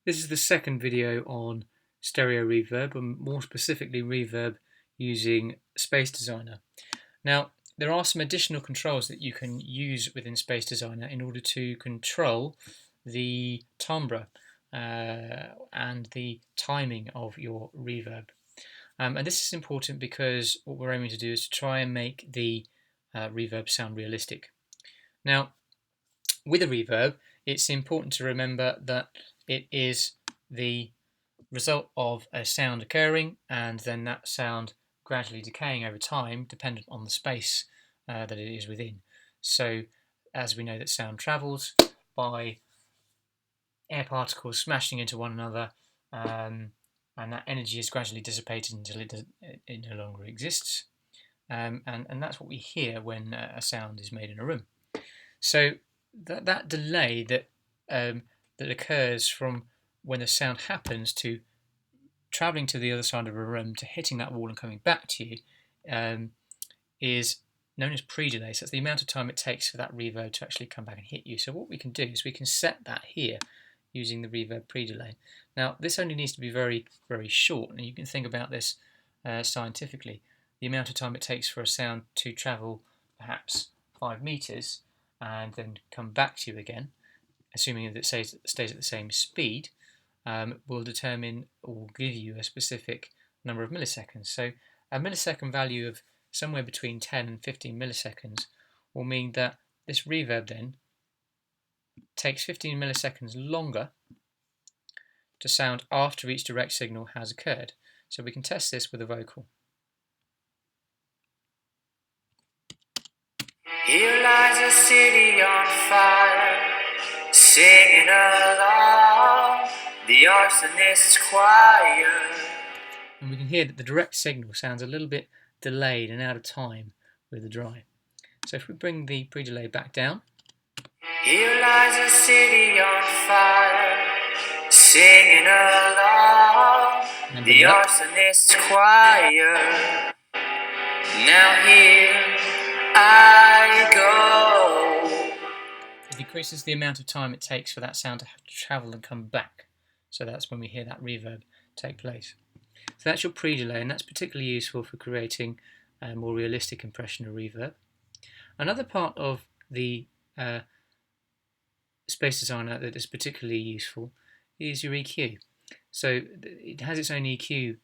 This is the second video on stereo reverb, and more specifically reverb using Space Designer. Now, there are some additional controls that you can use within Space Designer in order to control the timbre and the timing of your reverb. And this is important because what we're aiming to do is to try and make the reverb sound realistic. Now, with a reverb, it's important to remember that it is the result of a sound occurring and then that sound gradually decaying over time dependent on the space that it is within. So as we know that sound travels by air particles smashing into one another, and that energy is gradually dissipated until it no longer exists, and that's what we hear when a sound is made in a room. So that delay that occurs from when the sound happens to travelling to the other side of a room to hitting that wall and coming back to you is known as pre-delay. So it's the amount of time it takes for that reverb to actually come back and hit you. So what we can do is we can set that here using the reverb pre-delay. Now this only needs to be very, very short, and you can think about this scientifically. The amount of time it takes for a sound to travel perhaps 5 meters and then come back to you again, assuming that it stays at the same speed, will determine or give you a specific number of milliseconds. So a millisecond value of somewhere between 10 and 15 milliseconds will mean that this reverb then takes 15 milliseconds longer to sound after each direct signal has occurred. So we can test this with a vocal. Here lies a city on fire, singing along the arsonist's choir. And we can hear that the direct signal sounds a little bit delayed and out of time with the dry. So if we bring the pre-delay back down. Here lies a city on fire, singing along the arsonist's choir. Now here I go. It decreases the amount of time it takes for that sound to have to travel and come back. So that's when we hear that reverb take place. So that's your pre-delay, and that's particularly useful for creating a more realistic impression of reverb. Another part of the Space Designer that is particularly useful is your EQ. So it has its own EQ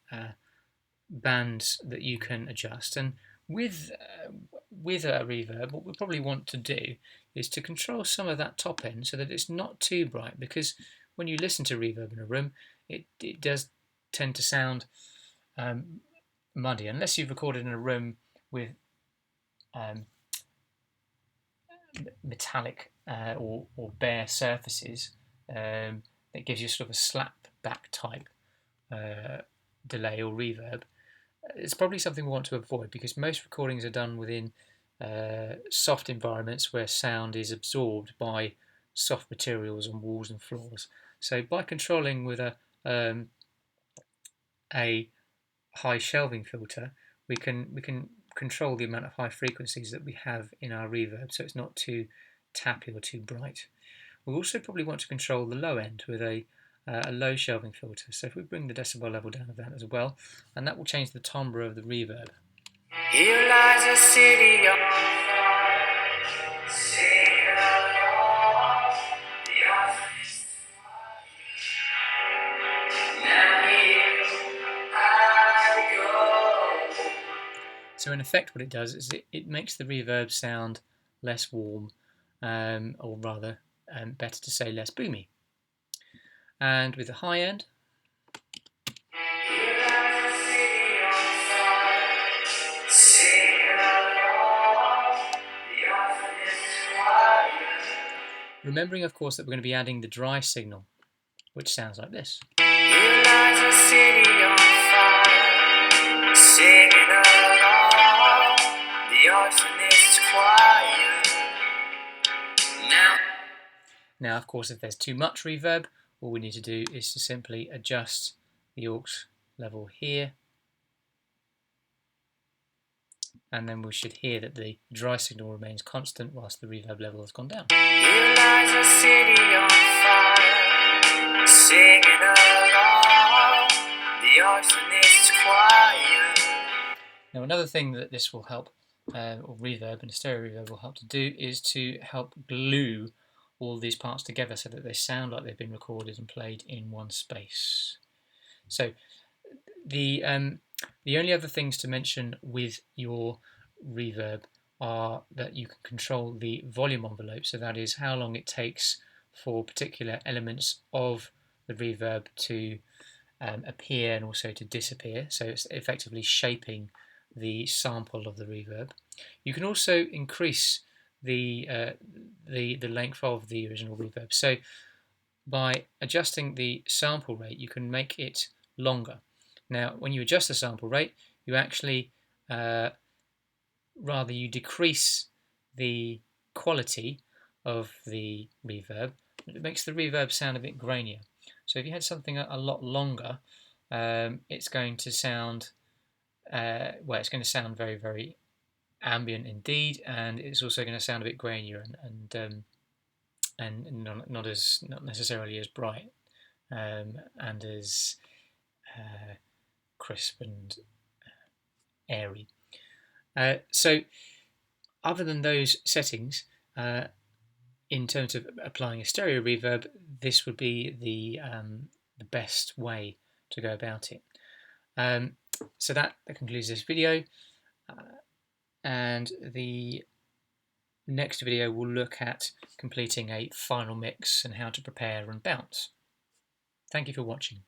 bands that you can adjust, and with a reverb, what we probably want to do is to control some of that top end so that it's not too bright, because when you listen to reverb in a room, it does tend to sound muddy, unless you've recorded in a room with metallic or bare surfaces that gives you sort of a slap back type delay or reverb. It's probably something we want to avoid, because most recordings are done within soft environments where sound is absorbed by soft materials on walls and floors. So by controlling with a high shelving filter, we can control the amount of high frequencies that we have in our reverb, so it's not too tappy or too bright. We also probably want to control the low end with a low shelving filter. So if we bring the decibel level down of that as well, and that will change the timbre of the reverb. Here lies a city on fire, singing along the arsonist's choir. Now here I go. So in effect what it does is it makes the reverb sound less warm, or rather, better to say less boomy. And with the high end, remembering of course that we're going to be adding the dry signal, which sounds like this. Here lies a city on fire, singing along the arsonist's choir. Now of course if there's too much reverb, all we need to do is to simply adjust the aux level here, and then we should hear that the dry signal remains constant whilst the reverb level has gone down. Here lies a city on fire, singing Now, another thing that this will help, or reverb and stereo reverb will help to do, is to help glue all these parts together so that they sound like they've been recorded and played in one space. So the only other things to mention with your reverb are that you can control the volume envelope, so that is how long it takes for particular elements of the reverb to appear and also to disappear, so it's effectively shaping the sample of the reverb. You can also increase the length of the original reverb. So by adjusting the sample rate, you can make it longer. Now, when you adjust the sample rate, you actually you decrease the quality of the reverb. It makes the reverb sound a bit grainier. So if you had something a lot longer, it's going to sound it's going to sound very, very ambient indeed, and it's also going to sound a bit grainier and not necessarily as bright and as crisp and airy. So other than those settings, in terms of applying a stereo reverb, this would be the best way to go about it. So that concludes this video, and the next video will look at completing a final mix and how to prepare and bounce. Thank you for watching.